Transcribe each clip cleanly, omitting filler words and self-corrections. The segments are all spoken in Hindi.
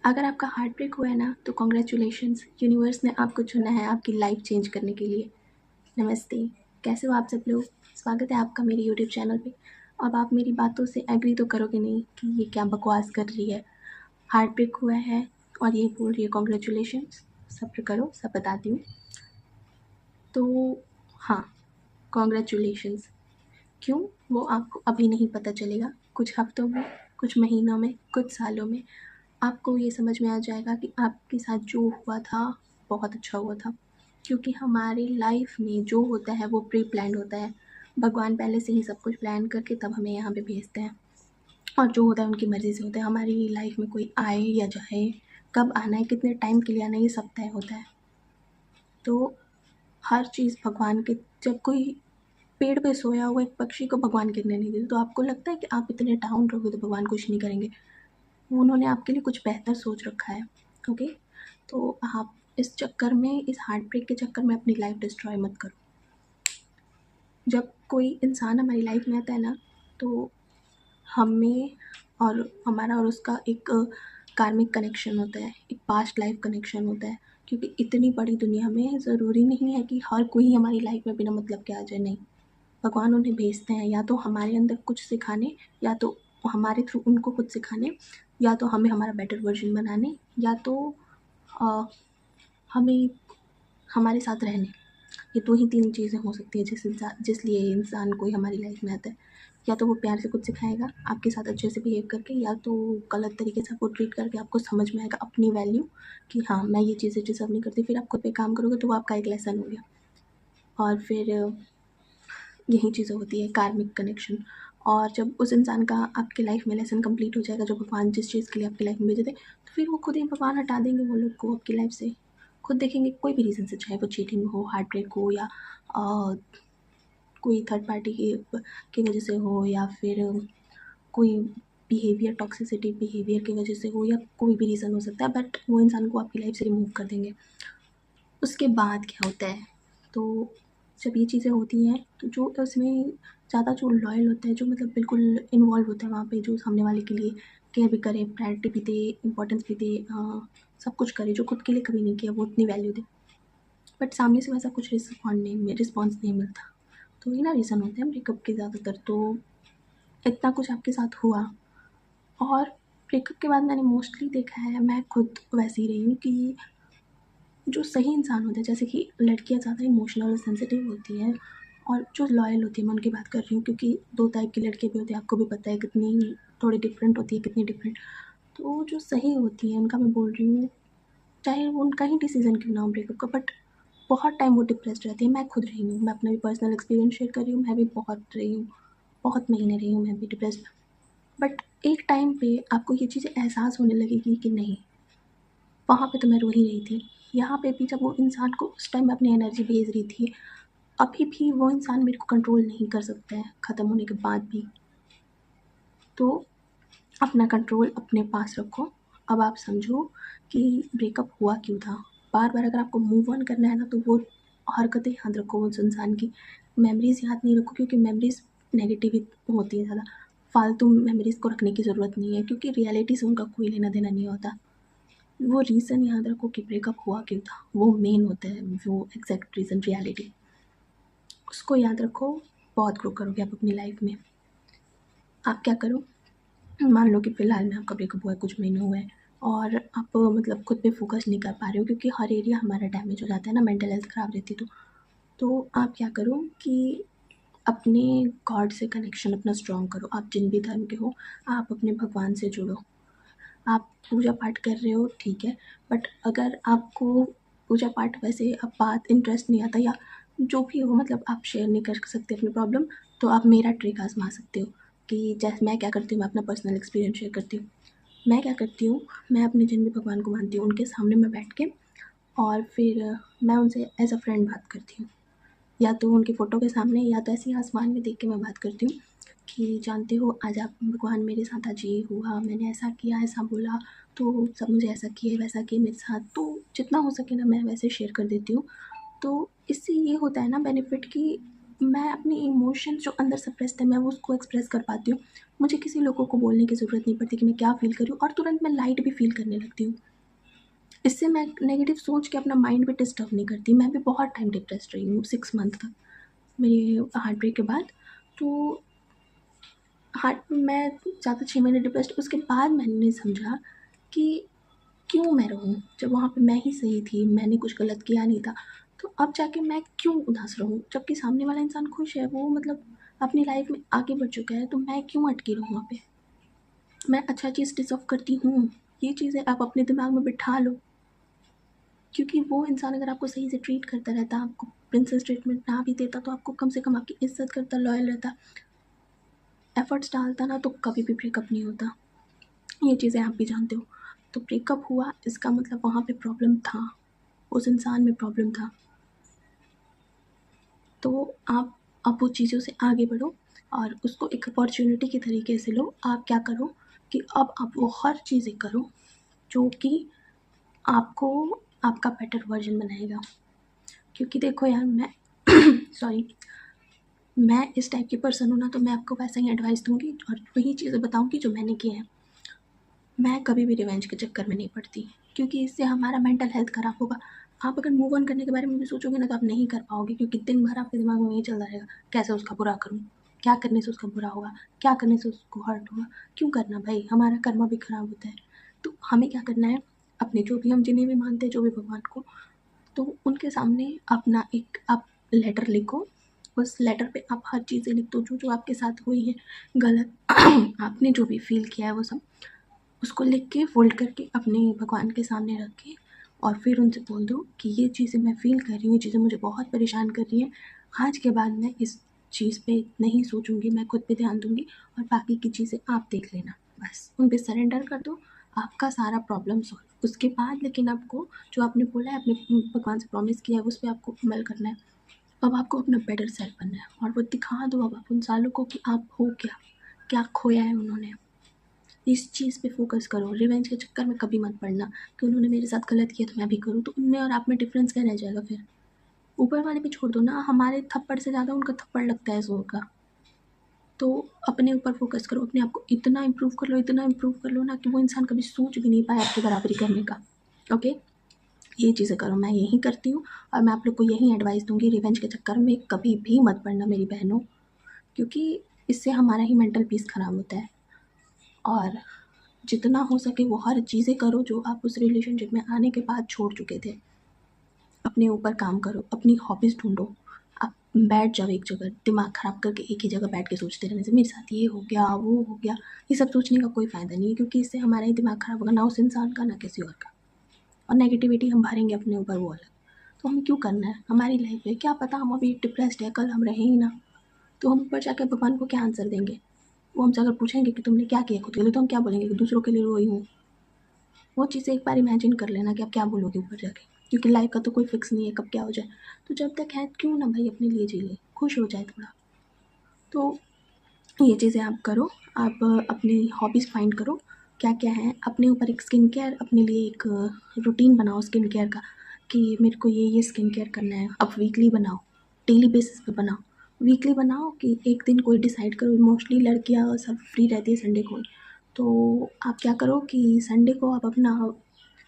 अगर आपका हार्ट ब्रेक हुआ है ना, तो कॉन्ग्रेचुलेशंस, यूनिवर्स ने आपको चुना है आपकी लाइफ चेंज करने के लिए। नमस्ते, कैसे हो आप सब लोग? स्वागत है आपका मेरे यूट्यूब चैनल पे। अब आप मेरी बातों से एग्री तो करोगे नहीं कि ये क्या बकवास कर रही है। हार्ट ब्रेक हुआ है और ये बोल रही है कॉन्ग्रेचुलेशंस। सब्र करो, सब बताती हूँ। तो हाँ, कॉन्ग्रेचुलेशंस। क्यों, वो आपको अभी नहीं पता चलेगा। कुछ हफ्तों में, कुछ महीनों में, कुछ सालों में आपको ये समझ में आ जाएगा कि आपके साथ जो हुआ था बहुत अच्छा हुआ था। क्योंकि हमारी लाइफ में जो होता है वो प्री प्लान्ड होता है। भगवान पहले से ही सब कुछ प्लान करके तब हमें यहाँ पे भेजते हैं, और जो होता है उनकी मर्ज़ी से होता है। हमारी लाइफ में कोई आए या जाए, कब आना है, कितने टाइम के लिए आना है, ये सब तय होता है। तो हर चीज़ भगवान के, जब कोई पेड़ पे सोया हुआ एक पक्षी को भगवान गिरने नहीं देते, तो आपको लगता है कि आप इतने डाउन रहोगे तो भगवान कुछ नहीं करेंगे। उन्होंने आपके लिए कुछ बेहतर सोच रखा है। ओके, तो आप इस चक्कर में, इस हार्ट ब्रेक के चक्कर में अपनी लाइफ डिस्ट्रॉय मत करो। जब कोई इंसान हमारी लाइफ में आता है ना, तो हमें और हमारा और उसका एक कार्मिक कनेक्शन होता है, एक पास्ट लाइफ कनेक्शन होता है। क्योंकि इतनी बड़ी दुनिया में ज़रूरी नहीं है कि हर कोई हमारी लाइफ में बिना मतलब के आ जाए, नहीं। भगवान उन्हें भेजते हैं या तो हमारे अंदर कुछ सिखाने, या तो हमारे थ्रू उनको कुछ सिखाने, या तो हमें हमारा बेटर वर्जन बनाने, या तो अ, हमें हमारे साथ रहने। ये 2 ही 3 चीज़ें हो सकती हैं जिस लिए इंसान कोई हमारी लाइफ में आता है। या तो वो प्यार से कुछ सिखाएगा आपके साथ अच्छे से बिहेव करके, या तो गलत तरीके से आपको ट्रीट करके आपको समझ में आएगा अपनी वैल्यू कि हाँ, मैं ये चीज़ें डिज़र्व नहीं करती। फिर आप खुद पे काम करोगे तो वो आपका एक लेसन हो गया। और फिर यही चीज़ें होती है कार्मिक कनेक्शन। और जब उस इंसान का आपकी लाइफ में लेसन कंप्लीट हो जाएगा, जो भगवान जिस चीज़ के लिए आपकी लाइफ में भेजे थे, तो फिर वो खुद ही भगवान हटा देंगे वो लोग को आपकी लाइफ से। खुद देखेंगे कोई भी रीज़न से, चाहे वो चीटिंग हो, हार्ट ब्रेक हो, या अ, कोई थर्ड पार्टी की वजह से हो, या फिर कोई बिहेवियर, टॉक्सिसिटी बिहेवियर की वजह से हो, या कोई भी रीज़न हो सकता है, बट वो इंसान को आपकी लाइफ से रिमूव कर देंगे। उसके बाद क्या होता है, तो जब ये चीज़ें होती हैं तो जो उसमें ज़्यादा जो लॉयल होता है, जो मतलब बिल्कुल इन्वॉल्व होता है वहाँ पे, जो सामने वाले के लिए केयर भी करे, प्रायोरिटी भी दे, इम्पोर्टेंस भी दे, सब कुछ करे, जो खुद के लिए कभी नहीं किया वो उतनी वैल्यू दे, बट सामने से वैसा कुछ रिस्पॉन्स नहीं मिलता। तो ये ना रीज़न होते हैं ब्रेकअप के ज़्यादातर। तो इतना कुछ आपके साथ हुआ, और ब्रेकअप के बाद मैंने मोस्टली देखा है, मैं खुद वैसी रही हूँ कि जो सही इंसान होते हैं, जैसे कि लड़कियाँ ज़्यादा इमोशनल और सेंसिटिव होती हैं, और जो लॉयल होती है, मैं उनकी बात कर रही हूँ, क्योंकि 2 टाइप की लड़कियाँ भी होती हैं, आपको भी पता है कितनी थोड़ी डिफरेंट होती है, कितनी डिफरेंट। तो जो सही होती हैं उनका मैं बोल रही हूँ, चाहे वो उनका ही डिसीज़न क्यों ना हो ब्रेकअप का, बट बहुत टाइम वो डिप्रेस्ड रहती है। मैं खुद रही हूँ, मैं अपना भी पर्सनल एक्सपीरियंस शेयर कर रही हूँ, मैं भी बहुत रही हूँ, बहुत महीने रही हूँ मैं भी डिप्रेस्ड। बट एक टाइम पे आपको ये चीज़ें एहसास होने लगेगी कि नहीं, वहाँ पे तो मैं रो ही रही थी। यहाँ पे भी जब वो इंसान को उस टाइम मैं अपनी एनर्जी भेज रही थी, अभी भी वो इंसान मेरे को कंट्रोल नहीं कर सकता है, ख़त्म होने के बाद भी। तो अपना कंट्रोल अपने पास रखो। अब आप समझो कि ब्रेकअप हुआ क्यों था। बार-बार अगर आपको मूव ऑन करना है ना, तो वो हरकतें याद रखो उस इंसान की। मेमोरीज़ याद नहीं रखो, क्योंकि मेमोरीज़ नेगेटिव ही होती है ज़्यादा। फालतू मेमोरीज़ को रखने की ज़रूरत नहीं है, क्योंकि रियलिटी से उनका कोई लेना-देना नहीं होता। वो रीज़न याद रखो कि ब्रेकअप हुआ क्यों था, वो मेन होता है, वो एग्जैक्ट रीज़न, रियलिटी। उसको याद रखो, बहुत ग्रो करोगे आप अपनी लाइफ में। आप क्या करो, मान लो कि फ़िलहाल में आपका ब्रेकअप हुआ है, कुछ महीने हुए हैं, और आप मतलब खुद पे फोकस नहीं कर पा रहे हो, क्योंकि हर एरिया हमारा डैमेज हो जाता है ना, मेंटल हेल्थ ख़राब रहती है तो आप क्या करो कि अपने गॉड से कनेक्शन अपना स्ट्रॉन्ग करो। आप जिन भी धर्म के हो, आप अपने भगवान से जुड़ो। आप पूजा पाठ कर रहे हो, ठीक है, बट अगर आपको पूजा पाठ वैसे अब बात इंटरेस्ट नहीं आता, या जो भी हो, मतलब आप शेयर नहीं कर सकते अपनी प्रॉब्लम, तो आप मेरा ट्रिक आजमा सकते हो। कि जैसे मैं क्या करती हूँ, मैं अपना पर्सनल एक्सपीरियंस शेयर करती हूँ। मैं क्या करती हूँ, मैं अपने जिन भी भगवान को मानती हूँ उनके सामने मैं बैठ के, और फिर मैं उनसे एज अ फ्रेंड बात करती हूँ, या तो उनकी फ़ोटो के सामने, या तो ऐसे ही आसमान में देख के मैं बात करती हूँ कि जानते हो, आज आप भगवान मेरे साथ आज ये हुआ, मैंने ऐसा किया, ऐसा बोला, तो सब मुझे ऐसा किए, वैसा किए मेरे साथ। तो जितना हो सके ना, मैं वैसे शेयर कर देती हूँ। तो इससे ये होता है ना बेनिफिट, कि मैं अपनी इमोशंस जो अंदर सप्रेस्ड है मैं वो उसको एक्सप्रेस कर पाती हूँ। मुझे किसी लोगों को बोलने की ज़रूरत नहीं पड़ती कि मैं क्या फ़ील कर रही हूँ, और तुरंत मैं लाइट भी फ़ील करने लगती हूँ। इससे मैं नेगेटिव सोच के अपना माइंड भी डिस्टर्ब नहीं करती। मैं भी बहुत टाइम डिप्रेस्ड रही हूँ, 6 मंथ तक मेरी हार्ट ब्रेक के बाद। तो मैं ज़्यादा 6 महीने डिप्रेस्ड, उसके बाद मैंने समझा कि क्यों मैं रहूँ, जब वहाँ पे मैं ही सही थी, मैंने कुछ गलत किया नहीं था। तो अब जाके मैं क्यों उदास रहूँ, जबकि सामने वाला इंसान खुश है, वो मतलब अपनी लाइफ में आगे बढ़ चुका है, तो मैं क्यों अटकी रहूँ वहाँ पे? मैं अच्छा चीज़ डिज़र्व करती हूँ। ये चीज़ें आप अपने दिमाग में बिठा लो, क्योंकि वो इंसान अगर आपको सही से ट्रीट करता रहता, आपको प्रिंसेस ट्रीटमेंट ना भी देता, तो आपको कम से कम आपकी इज़्ज़त करता, लॉयल रहता, एफ़र्ट्स डालता ना, तो कभी भी ब्रेकअप नहीं होता। ये चीज़ें आप भी जानते हो। तो ब्रेकअप हुआ, इसका मतलब वहाँ पे प्रॉब्लम था, उस इंसान में प्रॉब्लम था। तो आप अब वो चीज़ों से आगे बढ़ो और उसको एक अपॉर्च्युनिटी के तरीके से लो। आप क्या करो कि अब आप वो हर चीज़ें करो जो कि आपको आपका बेटर वर्ज़न बनाएगा। क्योंकि देखो यार, मैं सॉरी, मैं इस टाइप की पर्सन हूँ ना, तो मैं आपको वैसा ही एडवाइस दूँगी और वही चीज़ें बताऊँगी जो मैंने की हैं। मैं कभी भी रिवेंज के चक्कर में नहीं पड़ती, क्योंकि इससे हमारा मेंटल हेल्थ ख़राब होगा। आप अगर मूव ऑन करने के बारे में भी सोचोगे ना, तो आप नहीं कर पाओगे, क्योंकि दिन भर आपके दिमाग में यही चलता रहेगा, कैसे उसका बुरा करूँ, क्या करने से उसका बुरा होगा, क्या करने से उसको हर्ट होगा। क्यों करना भाई, हमारा कर्मा भी ख़राब होता है। तो हमें क्या करना है, अपने जो भी हम जिन्हें भी मानते हैं, जो भी भगवान को, तो उनके सामने अपना एक आप लेटर लिखो। उस लेटर पे आप हर चीज़ें लिख दो, जो जो आपके साथ हुई है गलत आपने जो भी फील किया है वो सब, उसको लिख के फ़ोल्ड करके अपने भगवान के सामने रख के, और फिर उनसे बोल दो कि ये चीज़ें मैं फ़ील कर रही हूँ, ये चीज़ें मुझे बहुत परेशान कर रही हैं। आज के बाद मैं इस चीज़ पे नहीं सोचूँगी, मैं खुद पे ध्यान दूँगी, और बाकी की चीज़ें आप देख लेना। बस उन पे सरेंडर कर दो, आपका सारा प्रॉब्लम सॉल्व। उसके बाद लेकिन आपको जो आपने बोला है, अपने भगवान से प्रॉमिस किया है, उस पे आपको अमल करना है। अब आपको अपना बेटर सेल्फ बनना है, और वो दिखा दो अब आप उन सालों को कि आप हो क्या, क्या खोया है उन्होंने। इस चीज़ पे फ़ोकस करो, रिवेंज के चक्कर में कभी मत पड़ना कि उन्होंने मेरे साथ गलत किया तो मैं भी करूँ, तो उनमें और आप में डिफ़रेंस क्या रह जाएगा फिर? ऊपर वाले पे छोड़ दो ना, हमारे थप्पड़ से ज़्यादा उनका थप्पड़ लगता है ज़ोर का। तो अपने ऊपर फ़ोकस करो, अपने आप को इतना इम्प्रूव कर लो, इतना इम्प्रूव कर लो ना, कि वो इंसान कभी सोच भी नहीं पाए आपकी बराबरी करने का। ओके? ये चीज़ें करो, मैं यही करती हूँ, और मैं आप लोग को यही एडवाइस दूँगी, रिवेंज के चक्कर में कभी भी मत पड़ना मेरी बहनों, क्योंकि इससे हमारा ही मेंटल पीस ख़राब होता है। और जितना हो सके वो हर चीज़ें करो जो आप उस रिलेशनशिप में आने के बाद छोड़ चुके थे। अपने ऊपर काम करो, अपनी हॉबीज़ ढूँढो। आप बैठ जाओ एक जगह, दिमाग ख़राब करके एक ही जगह बैठ के सोचते रहने से मेरे साथ ये हो गया, वो हो गया। ये सब सोचने का कोई फ़ायदा नहीं है, क्योंकि इससे हमारा ही दिमाग ख़राब होगा, ना उस इंसान का, ना किसी और का। और नेगेटिविटी हम भरेंगे अपने ऊपर, वो अलग। तो हमें क्यों करना है? हमारी लाइफ़ है, क्या पता हम अभी डिप्रेस्ड है, कल हम रहें ही ना। तो हम ऊपर जाके भगवान को क्या आंसर देंगे? वो हमसे अगर पूछेंगे कि तुमने क्या किया खुद के लिए, तो हम क्या बोलेंगे कि दूसरों के लिए रोई हूँ। वो चीज़ें एक बार इमेजिन कर लेना कि आप क्या बोलोगे ऊपर जाके, क्योंकि लाइफ का तो कोई फिक्स नहीं है कब क्या हो जाए। तो जब तक है, क्यों ना भाई अपने लिए जी ले, खुश हो जाए थोड़ा। तो ये चीज़ें आप करो। आप अपनी हॉबीज़ फाइंड करो, क्या क्या है, अपने ऊपर एक स्किन केयर, अपने लिए एक रूटीन बनाओ स्किन केयर का, कि मेरे को ये स्किन केयर करना है। अब वीकली बनाओ, डेली बेसिस पे बनाओ। वीकली बनाओ कि एक दिन कोई डिसाइड करो, मोस्टली लड़कियां सब फ्री रहती है संडे को, तो आप क्या करो कि संडे को आप अपना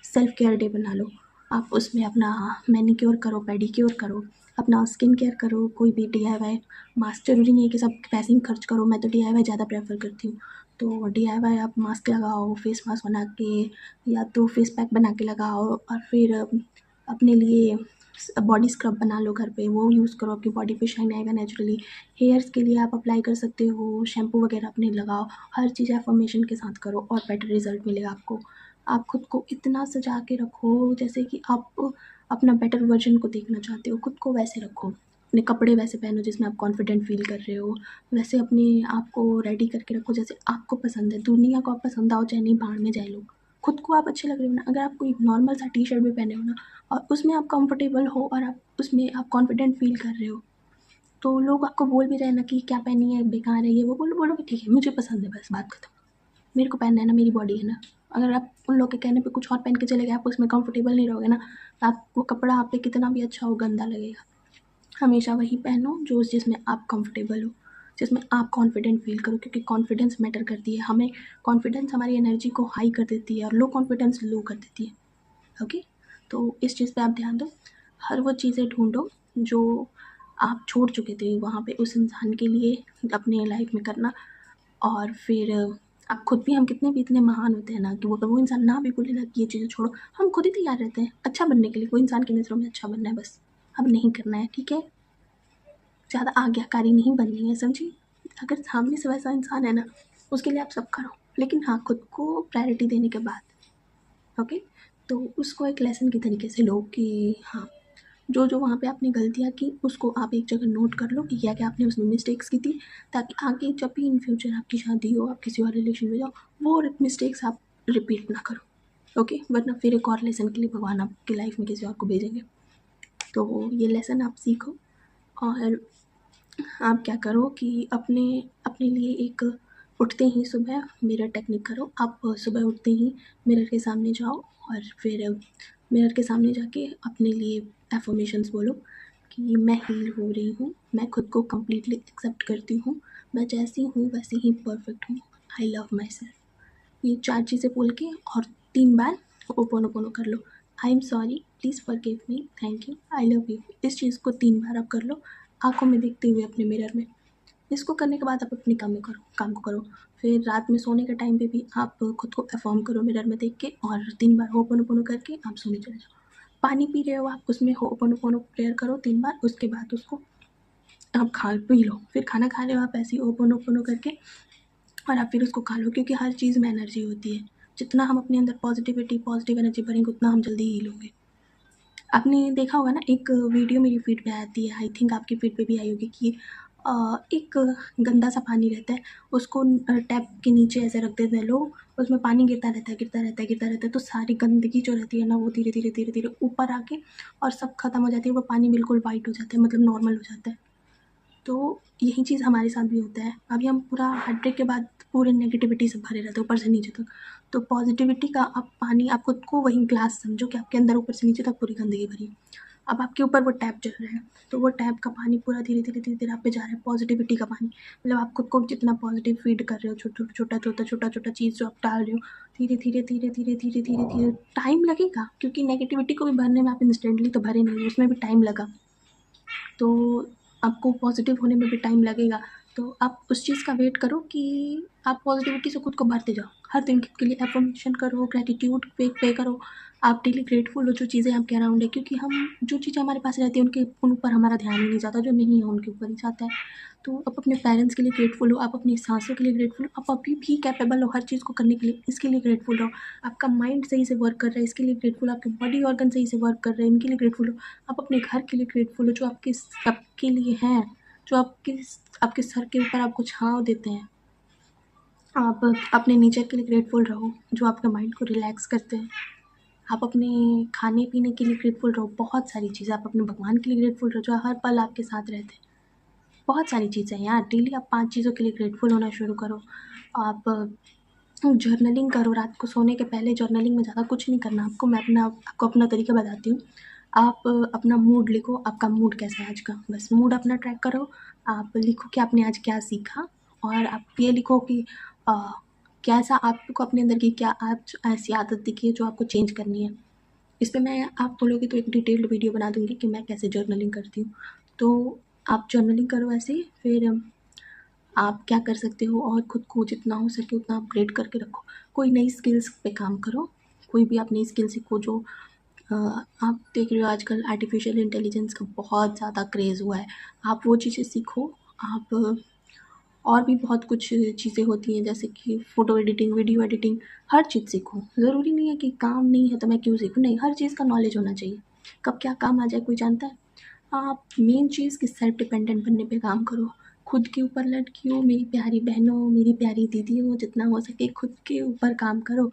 सेल्फ केयर डे बना लो। आप उसमें अपना मैनीक्योर करो, पेडिक्योर करो, अपना स्किन केयर करो, कोई भी डीआईवाई। मास्क ज़रूरी नहीं है कि सब पैसे ही खर्च करो, मैं तो डीआईवाई ज़्यादा प्रेफर करती हूँ। तो डीआईवाई आप मास्क लगाओ, फेस मास्क बना के, या तो फेस पैक बना के लगाओ, और फिर अपने लिए बॉडी स्क्रब बना लो घर पे, वो यूज़ करो, आपकी बॉडी पे शाइन आएगा नेचुरली। हेयर्स के लिए आप अप्लाई कर सकते हो, शैम्पू वगैरह अपने लगाओ। हर चीज़ एफर्मेशन के साथ करो और बेटर रिजल्ट मिलेगा आपको। आप खुद को इतना सजा के रखो जैसे कि आप अपना बेटर वर्जन को देखना चाहते हो, खुद को वैसे रखो। अपने कपड़े वैसे पहनो जिसमें आप कॉन्फिडेंट फील कर रहे हो, वैसे अपने आप को रेडी करके रखो जैसे आपको पसंद है। दुनिया को आप पसंद आओ चाहे नहीं, भाड़ में जाए लोग, खुद को आप अच्छे लग रहे हो ना। अगर आप कोई नॉर्मल सा टी शर्ट भी पहने हो ना, और उसमें आप कंफर्टेबल हो, और आप उसमें आप कॉन्फिडेंट फील कर रहे हो, तो लोग आपको बोल भी रहे हैं ना कि क्या पहनी है, बेकार है ये वो, बोलोगे ठीक है मुझे पसंद है, बस बात खत्म। मेरे को पहनना है ना, मेरी बॉडी है ना। अगर आप उन लोग के कहने पे कुछ और पहन के चले गए, आप उसमें कंफर्टेबल नहीं रहोगे ना, तो आप वो कपड़ा आप पे कितना भी अच्छा हो, गंदा लगेगा। हमेशा वही पहनो जिसमें आप कंफर्टेबल हो, जिसमें आप कॉन्फिडेंट फील करो, क्योंकि कॉन्फिडेंस मैटर करती है। हमें कॉन्फिडेंस हमारी एनर्जी को हाई कर देती है और लो कॉन्फिडेंस लो कर देती है। ओके, तो इस चीज़ पे आप ध्यान दो। हर वो चीज़ें ढूंढो जो आप छोड़ चुके थे वहाँ पे उस इंसान के लिए अपने लाइफ में करना। और फिर आप खुद भी, हम कितने भी इतने महान होते हैं ना कि वो इंसान ना भी बोले ना कि ये चीज़ें छोड़ो, हम खुद ही तैयार रहते हैं अच्छा बनने के लिए। कोई इंसान की नज़रों में अच्छा बनना है, बस अब नहीं करना है, ठीक है? ज़्यादा आज्ञाकारी नहीं बननी है, समझी? अगर सामने से वैसा इंसान है ना, उसके लिए आप सब करो, लेकिन हाँ, खुद को प्रायोरिटी देने के बाद। ओके, तो उसको एक लेसन के तरीके से लो कि हाँ, जो वहाँ पे आपने गलतियाँ की उसको आप एक जगह नोट कर लो कि क्या-क्या आपने उसमें मिस्टेक्स की थी, ताकि आगे जब भी इन फ्यूचर आपकी शादी हो, आप किसी और रिलेशन में जाओ, वो मिस्टेक्स आप रिपीट ना करो। ओके, वरना फिर एक और लेसन के लिए भगवान आपकी लाइफ में किसी और को भेजेंगे। तो ये लेसन आप सीखो। और आप क्या करो कि अपने अपने लिए एक, उठते ही सुबह मिरर टेक्निक करो। आप सुबह उठते ही मिरर के सामने जाओ और फिर मिरर के सामने जाके अपने लिए एफर्मेशंस बोलो कि मैं हील हो रही हूँ, मैं खुद को कम्प्लीटली एक्सेप्ट करती हूँ, मैं जैसी हूँ वैसे ही परफेक्ट हूँ, आई लव माई सेल्फ। ये 4 चीज़ें बोल के और 3 बार ओपोनोपोनो कर लो। I am sorry, please forgive me, thank you, I love you. इस चीज़ को 3 बार आप कर लो, आँखों में देखते हुए अपने मिरर में। इसको करने के बाद आप अपने काम को करो। फिर रात में सोने के टाइम पे भी आप खुद को अफ़र्म करो मिरर में देख के, और 3 बार होपोनोपोनो करके आप सोने चले जाओ। पानी पी रहे हो आप, उसमें होपोनोपोनो प्रेयर करो 3 बार, उसके बाद उसको आप खा पी लो। फिर खाना खा रहे हो आप ऐसे ही होपोनोपोनो करके, और आप फिर उसको खा लो, क्योंकि हर चीज़ में एनर्जी होती है। जितना हम अपने अंदर पॉजिटिव एनर्जी भरेंगे उतना हम जल्दी हील होंगे। आपने देखा होगा ना, एक वीडियो मेरी फीड पे आती है, आई थिंक आपकी फीड पे भी आई होगी, कि एक गंदा सा पानी रहता है, उसको टैप के नीचे ऐसे रख देते हैं लोग, उसमें पानी गिरता रहता है, गिरता रहता है, गिरता रहता है, तो सारी गंदगी जो रहती है ना, वो धीरे धीरे धीरे धीरे ऊपर आके और सब खत्म हो जाती है। वो पानी बिल्कुल वाइट हो जाता है, मतलब नॉर्मल हो जाता है। तो यही चीज़ हमारे साथ भी होता है। अभी हम पूरा हार्ट के बाद पूरे नेगेटिविटी से भरे रहते हैं ऊपर से नीचे तक। तो पॉजिटिविटी का आप पानी, आप खुद को वही ग्लास समझो कि आपके अंदर ऊपर से नीचे तक पूरी गंदगी भरी है। अब आपके ऊपर वो टैप चल रहा है, तो वो टैप का पानी पूरा धीरे धीरे धीरे धीरे आप पे जा रहा है, पॉजिटिविटी का पानी। मतलब आप खुद को जितना पॉजिटिव फीड कर रहे हो, छोटा छोटा चीज़ जो आप डाल रहे हो, धीरे धीरे धीरे धीरे धीरे धीरे धीरे टाइम लगेगा, क्योंकि नेगेटिविटी को भी भरने में आप इंस्टेंटली तो भरे नहीं, उसमें भी टाइम लगा। तो आपको पॉजिटिव होने में भी टाइम लगेगा। तो आप उस चीज़ का वेट करो कि आप पॉजिटिविटी से खुद को भरते जाओ। हर दिन के लिए एफर्मेशन करो, ग्रैटिट्यूड पे करो। आप डेली ग्रेटफुल हो जो चीज़ें आपके अराउंड है, क्योंकि हम जो चीज़ें हमारे पास रहती है उन ऊपर हमारा ध्यान ही नहीं जाता, जो नहीं है उनके ऊपर ही जाता है। तो आप अपने पेरेंट्स के लिए ग्रेटफुल हो, आप अपनी सांसों के लिए ग्रेटफुल हो, आप अभी भी कैपेबल हो हर चीज़ को करने के लिए, इसके लिए ग्रेटफुल रहो। आपका माइंड सही से वर्क कर रहा है, इसके लिए ग्रेटफुल। आपके बॉडी ऑर्गन सही से वर्क कर रहे हैं, इनके लिए ग्रेटफुल हो। आप अपने घर के लिए ग्रेटफुल हो, जो आपके लिए हैं, जो आपके सर के ऊपर आपको छाँव देते हैं। आप अपने नेचर के लिए ग्रेटफुल रहो, जो आपके माइंड को रिलैक्स करते हैं। आप अपने खाने-पीने के लिए ग्रेटफुल रहो, बहुत सारी चीज़ें। आप अपने भगवान के लिए ग्रेटफुल रहो, जो हर पल आपके साथ रहते हैं। बहुत सारी चीज़ें हैं यार, डेली आप 5 चीज़ों के लिए ग्रेटफुल होना शुरू करो। आप जर्नलिंग करो, रात को सोने के पहले जर्नलिंग में ज़्यादा कुछ नहीं करना आपको। मैं आपको अपना तरीका बताती हूँ। आप अपना मूड लिखो, आपका मूड कैसा है आज का, बस मूड अपना ट्रैक करो। आप लिखो कि आपने आज क्या सीखा, और आप ये लिखो कि अ, कैसा आपको अपने अंदर की क्या आज ऐसी आदत दिखी है जो आपको चेंज करनी है। इस पे मैं, आप बोलोगे तो एक डिटेल्ड वीडियो बना दूँगी कि मैं कैसे जर्नलिंग करती हूँ। तो आप जर्नलिंग करो ऐसे ही। फिर आप क्या कर सकते हो, और खुद को जितना हो सके उतना अपग्रेड करके रखो। कोई नई स्किल्स पे काम करो, कोई भी आप नई स्किल सीखो। जो आप देख रहे हो आजकल आर्टिफिशियल इंटेलिजेंस का बहुत ज़्यादा क्रेज़ हुआ है, आप वो चीज़ें सीखो। आप और भी बहुत कुछ चीज़ें होती हैं, जैसे कि फ़ोटो एडिटिंग, वीडियो एडिटिंग, हर चीज़ सीखो। ज़रूरी नहीं है कि काम नहीं है तो मैं क्यों सीखूँ, नहीं, हर चीज़ का नॉलेज होना चाहिए। कब क्या काम आ जाए कोई जानता है? आप मेन चीज़ कि सेल्फ डिपेंडेंट बनने पे काम करो। खुद के ऊपर लड़कियों, मेरी प्यारी बहनों, मेरी प्यारी दीदियों, जितना हो सके खुद के ऊपर काम करो।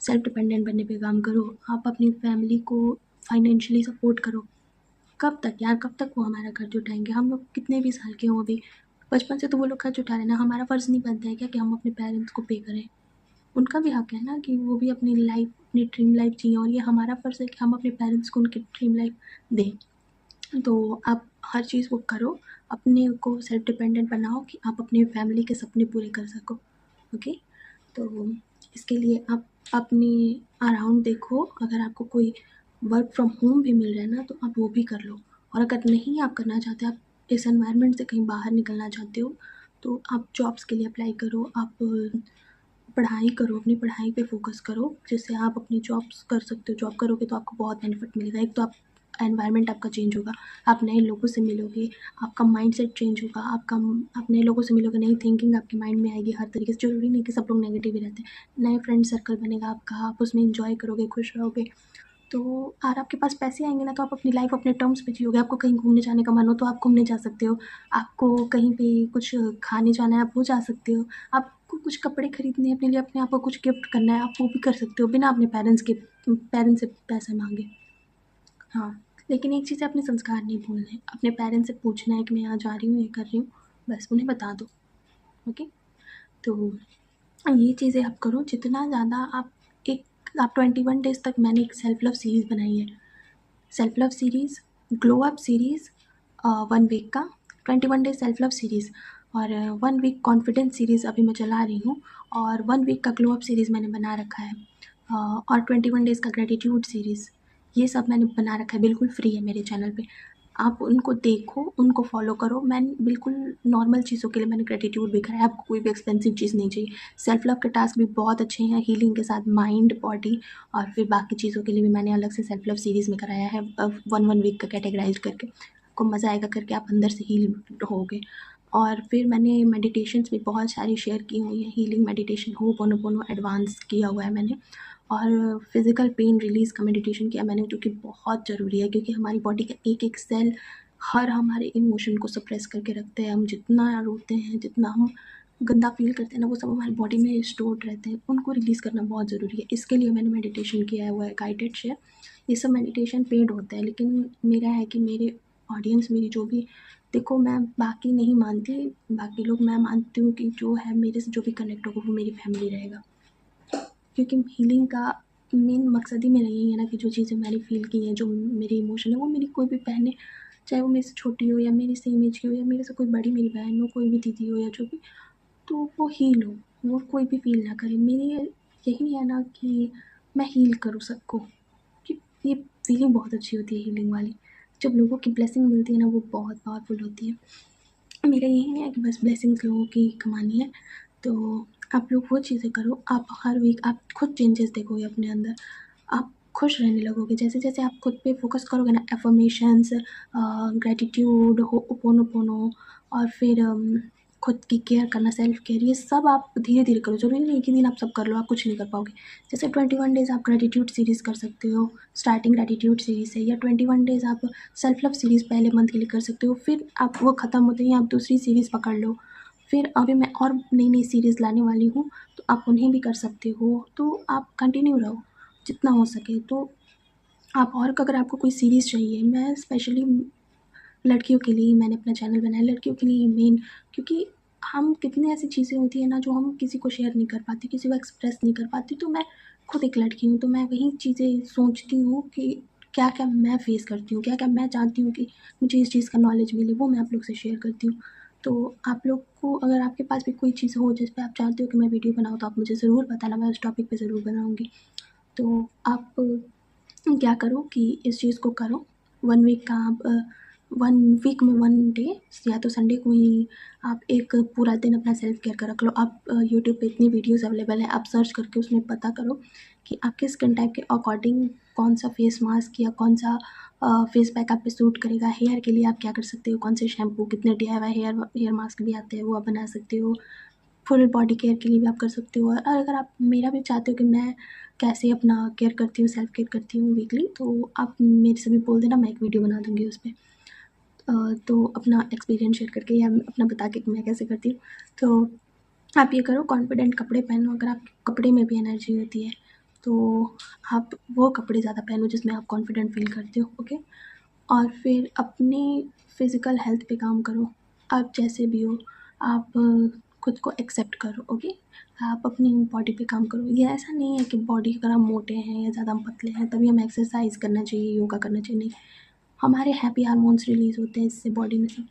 सेल्फ डिपेंडेंट बनने पे काम करो। आप अपनी फैमिली को फाइनेंशियली सपोर्ट करो। कब तक यार, कब तक वो हमारा खर्च उठाएँगे? हम लोग कितने भी साल के हों अभी, बचपन से तो वो लोग खर्च उठा रहे हैं ना, हमारा फ़र्ज़ नहीं बनता है क्या कि हम अपने पेरेंट्स को पे करें? उनका भी हक है ना कि वो भी अपनी लाइफ़, अपनी ड्रीम लाइफ़ जिएँ, और ये हमारा फ़र्ज़ है कि हम अपने पेरेंट्स को उनकी ड्रीम लाइफ़ दें। तो आप हर चीज़ वो करो, अपने को सेल्फ डिपेंडेंट बनाओ कि आप अपनी फैमिली के सपने पूरे कर सको। ओके, तो इसके लिए आप अपने अराउंड देखो, अगर आपको कोई वर्क फ्रॉम होम भी मिल रहा है ना तो आप वो भी कर लो। और अगर नहीं आप करना चाहते, आप इस एनवायरनमेंट से कहीं बाहर निकलना चाहते हो, तो आप जॉब्स के लिए अप्लाई करो, आप पढ़ाई करो, अपनी पढ़ाई पे फ़ोकस करो, जिससे आप अपनी जॉब्स कर सकते हो। जॉब करोगे तो आपको बहुत बेनिफिट मिलेगा। एक तो आप एनवायरनमेंट आपका चेंज होगा, आप नए लोगों से मिलोगे, आपका माइंडसेट चेंज होगा, आप नए लोगों से मिलोगे, नई थिंकिंग आपके माइंड में आएगी हर तरीके से। ज़रूरी नहीं कि सब लोग नेगेटिव ही रहते हैं। नए फ्रेंड सर्कल बनेगा आपका, आप उसमें एंजॉय करोगे, खुश रहोगे। तो और आपके पास पैसे आएँगे ना, तो आप अपनी लाइफ़ अपने टर्म्स पे जियोगे। आपको कहीं घूमने जाने का मन हो तो आप घूमने जा सकते हो। आपको कहीं पे कुछ खाने जाना है, आप वो जा सकते हो। आपको कुछ कपड़े खरीदने हैं अपने लिए, अपने आप को कुछ गिफ्ट करना है, आप वो भी कर सकते हो बिना अपने पेरेंट्स से पैसे माँगे। हाँ, लेकिन एक चीज़ है, अपने संस्कार नहीं भूलने हैं। अपने पेरेंट्स से पूछना है कि मैं यहाँ जा रही हूँ, ये कर रही हूँ, बस उन्हें बता दो। ओके? तो ये चीज़ें आप करो जितना ज़्यादा आप 21 डेज़ तक, मैंने एक सेल्फ लव सीरीज़ बनाई है। Self love series, glow up series, 1 week का 21 डेज़ सेल्फ लव सीरीज़ और 1 वीक कॉन्फिडेंस सीरीज़ अभी मैं चला रही हूँ और 1 वीक का ग्लो अप सीरीज़ मैंने बना रखा है। और 21 डेज़ का ग्रैटिट्यूड सीरीज़, ये सब मैंने बना रखा है, बिल्कुल फ्री है मेरे चैनल पे। आप उनको देखो, उनको फॉलो करो। मैंने बिल्कुल नॉर्मल चीज़ों के लिए मैंने ग्रैटिट्यूड भी कराया, आपको कोई भी एक्सपेंसिव चीज़ नहीं चाहिए। सेल्फ लव के टास्क भी बहुत अच्छे हैं, हीलिंग के साथ माइंड, बॉडी और फिर बाकी चीज़ों के लिए भी मैंने अलग से सेल्फ लव सीरीज़ में कराया है, 1 वीक का कैटेगराइज़ करके। आपको मज़ा आएगा करके, आप अंदर से हील होगे। और फिर मैंने मेडिटेशंस भी बहुत सारी शेयर की हुई हैं, हीलिंग मेडिटेशन, होपोनोपोनो एडवांस किया हुआ है मैंने। और फिज़िकल पेन रिलीज़ का मेडिटेशन किया मैंने, जो कि बहुत ज़रूरी है, क्योंकि हमारी बॉडी का एक-एक सेल हर हमारे इमोशन को सप्रेस करके रखते हैं। हम जितना रोते हैं, जितना हम गंदा फ़ील करते हैं ना, वो सब हमारी बॉडी में स्टोर्ड रहते हैं, उनको रिलीज़ करना बहुत ज़रूरी है। इसके लिए मैंने मेडिटेशन किया हुआ है, गाइडेड शेयर। ये सब मेडिटेशन पेड होता है, लेकिन मेरा है कि मेरे ऑडियंस, मेरी जो भी, देखो मैं बाकी नहीं मानती, बाकी लोग, मैं मानती हूँ कि जो है मेरे से जो भी कनेक्ट होगा वो मेरी फैमिली रहेगा। क्योंकि हीलिंग का मेन मकसद ही मेरा यही है ना, कि जो चीज़ें मैंने फ़ील की हैं, जो मेरे इमोशन है, वो मेरी कोई भी बहनें, चाहे वो मेरे से छोटी हो या मेरे सेम एज की हो या मेरे से कोई बड़ी मेरी बहन हो, कोई भी दीदी हो या जो भी, तो वो हील हो, वो कोई भी फ़ील ना करे। मेरी यही है ना कि मैं हील करूँ सबको, कि ये फ़ीलिंग बहुत अच्छी होती है हीलिंग वाली। जब लोगों की ब्लेसिंग मिलती है ना, वो बहुत पावरफुल होती है। मेरा यही है कि बस ब्लेसिंग्स लोगों की कमानी है, तो आप लोग वो चीज़ें करो। आप हर वीक आप खुद चेंजेस देखोगे अपने अंदर, आप खुश रहने लगोगे। जैसे-जैसे आप खुद पे फ़ोकस करोगे ना, अफ़र्मेशंस, ग्रैटिट्यूड, होपोनोपोनो और फिर खुद की केयर करना, सेल्फ केयर, ये सब आप धीरे-धीरे करो। ज़रूरी नहीं है कि एक ही दिन आप सब कर लो, आप कुछ नहीं कर पाओगे। जैसे 21 डेज़ आप ग्रैटिट्यूड सीरीज़ कर सकते हो, स्टार्टिंग ग्रैटिट्यूड सीरीज़ से, या 21 डेज़ आप सेल्फ लव सीरीज़ पहले मंथ के लिए कर सकते हो। फिर आप वो ख़त्म होते ही आप दूसरी सीरीज़ पकड़ लो। फिर अभी मैं और नई-नई सीरीज़ लाने वाली हूँ, तो आप उन्हें भी कर सकते हो। तो आप कंटिन्यू रहो जितना हो सके। तो आप, और अगर आपको कोई सीरीज़ चाहिए, मैं स्पेशली लड़कियों के लिए ही मैंने अपना चैनल बनाया, लड़कियों के लिए मेन, क्योंकि हम कितनी ऐसी चीज़ें होती हैं ना, जो हम किसी को शेयर नहीं कर पाते, किसी को एक्सप्रेस नहीं कर पाती। तो मैं खुद एक लड़की हूँ, तो मैं वही चीज़ें सोचती हूँ कि क्या-क्या मैं फ़ेस करती हूँ, क्या-क्या मैं चाहती हूँ कि मुझे इस चीज़ का नॉलेज मिले, वो मैं आप लोग से शेयर करती हूँ। तो आप लोग को, अगर आपके पास भी कोई चीज़ हो जिस पे आप चाहते हो कि मैं वीडियो बनाऊँ, तो आप मुझे ज़रूर बताना, मैं उस टॉपिक पे ज़रूर बनाऊँगी। तो आप क्या करो कि इस चीज़ को करो। 1 वीक का आप 1 वीक में 1 डे, या तो संडे को ही आप एक पूरा दिन अपना सेल्फ केयर का रख लो। आप यूट्यूब पे इतनी वीडियोज़ अवेलेबल हैं, आप सर्च करके उसमें पता करो कि आपके स्किन टाइप के अकॉर्डिंग कौन-सा फेस मास्क या कौन-सा फेस पैक आप पे सूट करेगा। हेयर के लिए आप क्या कर सकते हो, कौन से शैम्पू, कितने डीआईवाई हेयर मास्क भी आते हैं, वो आप बना सकते हो। फुल बॉडी केयर के लिए भी आप कर सकते हो। और अगर आप मेरा भी चाहते हो कि मैं कैसे अपना केयर करती हूँ, सेल्फ केयर करती हूँ वीकली, तो आप मेरे से भी बोल देना, मैं एक वीडियो बना दूँगी उस पे। तो अपना एक्सपीरियंस शेयर करके या अपना बता के कि मैं कैसे करती हूँ। तो आप ये करो, कॉन्फिडेंट कपड़े पहनो। अगर आप कपड़े में भी एनर्जी होती है, तो आप वो कपड़े ज़्यादा पहनो जिसमें आप कॉन्फिडेंट फ़ील करते हो, ओके? और फिर अपनी फ़िज़िकल हेल्थ पे काम करो। आप जैसे भी हो, आप खुद को एक्सेप्ट करो, ओके? आप अपनी बॉडी पे काम करो। ये ऐसा नहीं है कि बॉडी अगर हम मोटे हैं या ज़्यादा हम पतले हैं तभी हमें एक्सरसाइज़ करना चाहिए, योगा करना चाहिए, नहीं। हमारे हैप्पी हार्मोन्स रिलीज़ होते हैं इससे बॉडी में से।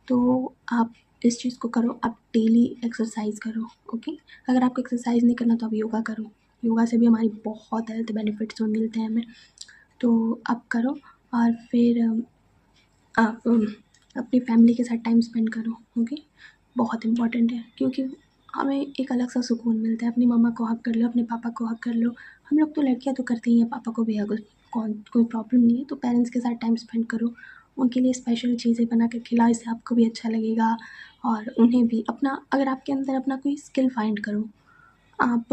तो आप इस चीज़ को करो, आप डेली एक्सरसाइज करो, ओके। अगर आपको एक्सरसाइज नहीं करना तो आप योगा करो, योगा से भी हमारी बहुत हेल्थ बेनिफिट्स मिलते हैं हमें, तो आप करो। और फिर आप अपनी फैमिली के साथ टाइम स्पेंड करो, ओके। बहुत इम्पॉर्टेंट है, क्योंकि हमें एक अलग सा सुकून मिलता है। अपनी मम्मा को हग कर लो, अपने पापा को हग कर लो। हम लोग तो लड़कियां तो करते ही हैं, पापा को भी हग, कौन कोई प्रॉब्लम नहीं है। तो पेरेंट्स के साथ टाइम स्पेंड करो, उनके लिए स्पेशल चीज़ें बना कर खिलाओ, इससे आपको भी अच्छा लगेगा और उन्हें भी। अपना, अगर आपके अंदर अपना कोई स्किल फाइंड करो, आप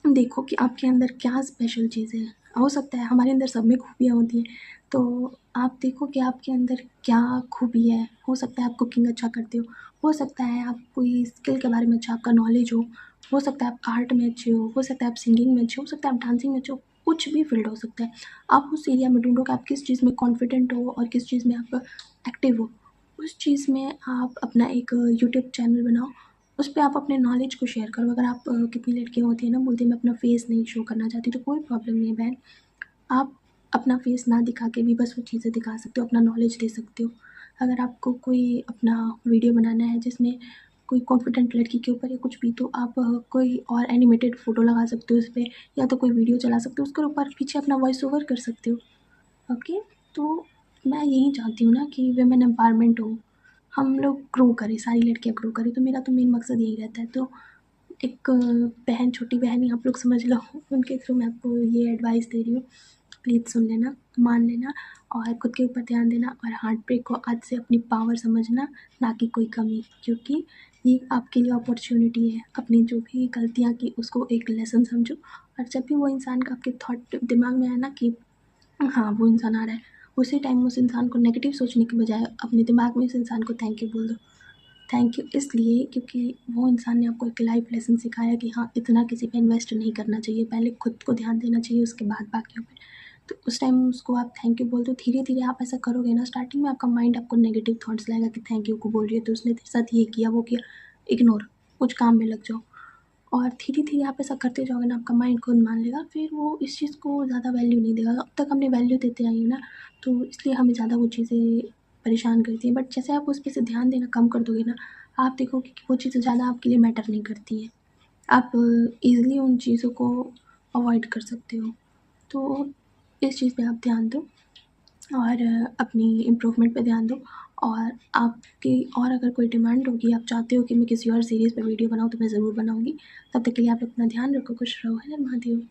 देखो कि आपके अंदर क्या स्पेशल चीज़ें हैं। हो सकता है हमारे अंदर सब में खूबियाँ होती हैं, तो आप देखो कि आपके अंदर क्या खूबी है। हो सकता है आप कुकिंग अच्छा करते हो सकता है आप कोई स्किल के बारे में अच्छा आपका नॉलेज हो सकता है आप आर्ट में अच्छे हो सकता है आप सिंगिंग में अच्छे हो सकता है आप डांसिंग में अच्छे हो, कुछ भी फील्ड हो सकता है। आप उस एरिया में ढूँढो कि आप किस चीज़ में कॉन्फिडेंट हो और किस चीज़ में आप एक्टिव हो। उस चीज़ में आप अपना एक यूट्यूब चैनल बनाओ, उस पे आप अपने नॉलेज को शेयर करो। अगर आप कितनी लड़कियाँ होती हैं ना, बोलती हैं मैं अपना फेस नहीं शो करना चाहती, तो कोई प्रॉब्लम नहीं है बहन। आप अपना फेस ना दिखा के भी बस वो चीज़ें दिखा सकते हो, अपना नॉलेज दे सकते हो। अगर आपको कोई अपना वीडियो बनाना है जिसमें कोई कॉन्फिडेंट लड़की के ऊपर या कुछ भी, तो आप कोई और एनिमेटेड फ़ोटो लगा सकते हो उस पे, या तो कोई वीडियो चला सकते हो, उसके ऊपर पीछे अपना वॉइस ओवर कर सकते हो, ओके। तो मैं यही चाहती हूँ ना कि वुमेन एम्पावरमेंट हो, हम लोग ग्रो करें, सारी लड़कियाँ ग्रो करें। तो मेरा तो मेन मकसद यही रहता है। तो एक बहन, छोटी बहन ही आप लोग समझ लो, उनके थ्रू मैं आपको ये एडवाइस दे रही हूँ। प्लीज़ सुन लेना, मान लेना और खुद के ऊपर ध्यान देना, और हार्ट ब्रेक को आज से अपनी पावर समझना, ना कि कोई कमी। क्योंकि ये आपके लिए अपॉर्चुनिटी है। अपनी जो भी गलतियाँ की उसको एक लेसन समझो, और जब भी वो इंसान का आपके थॉट दिमाग में आए ना कि हाँ, वो इंसान आ रहा है, उसी टाइम उस इंसान को नेगेटिव सोचने के बजाय अपने दिमाग में उस इंसान को थैंक यू बोल दो। थैंक यू इसलिए क्योंकि वो इंसान ने आपको एक लाइफ लेसन सिखाया कि हाँ, इतना किसी पे इन्वेस्ट नहीं करना चाहिए, पहले खुद को ध्यान देना चाहिए, उसके बाद बाकियों पे। तो उस टाइम उसको आप थैंक यू बोल दो। धीरे-धीरे आप ऐसा करोगे ना, स्टार्टिंग में आपका माइंड आपको नेगेटिव थॉट्स लाएगा कि थैंक यू को बोल रही है तो उसने तेरे साथ ये किया, वो किया, इग्नोर, कुछ काम में लग जाओ। और धीरे-धीरे आप ऐसा करते जाओगे ना, आपका माइंड खुद मान लेगा, फिर वो इस चीज़ को ज़्यादा वैल्यू नहीं देगा। अब तक हमने वैल्यू देते आई हैं ना, तो इसलिए हमें ज़्यादा वो चीज़ें परेशान करती हैं। बट जैसे आप उस पे से ध्यान देना कम कर दोगे ना, आप देखोगे कि वो चीज़ें ज़्यादा आपके लिए मैटर नहीं करती हैं। आप ईज़िली उन चीज़ों को अवॉइड कर सकते हो। तो इस चीज़ पे आप ध्यान दो और अपनी इम्प्रूवमेंट पे ध्यान दो। और आपकी और अगर कोई डिमांड होगी, आप चाहते हो कि मैं किसी और सीरीज़ पे वीडियो बनाऊँ, तो मैं ज़रूर बनाऊँगी। तब तक के लिए आप अपना ध्यान रखो, खुश रहो। हर हर महादेव।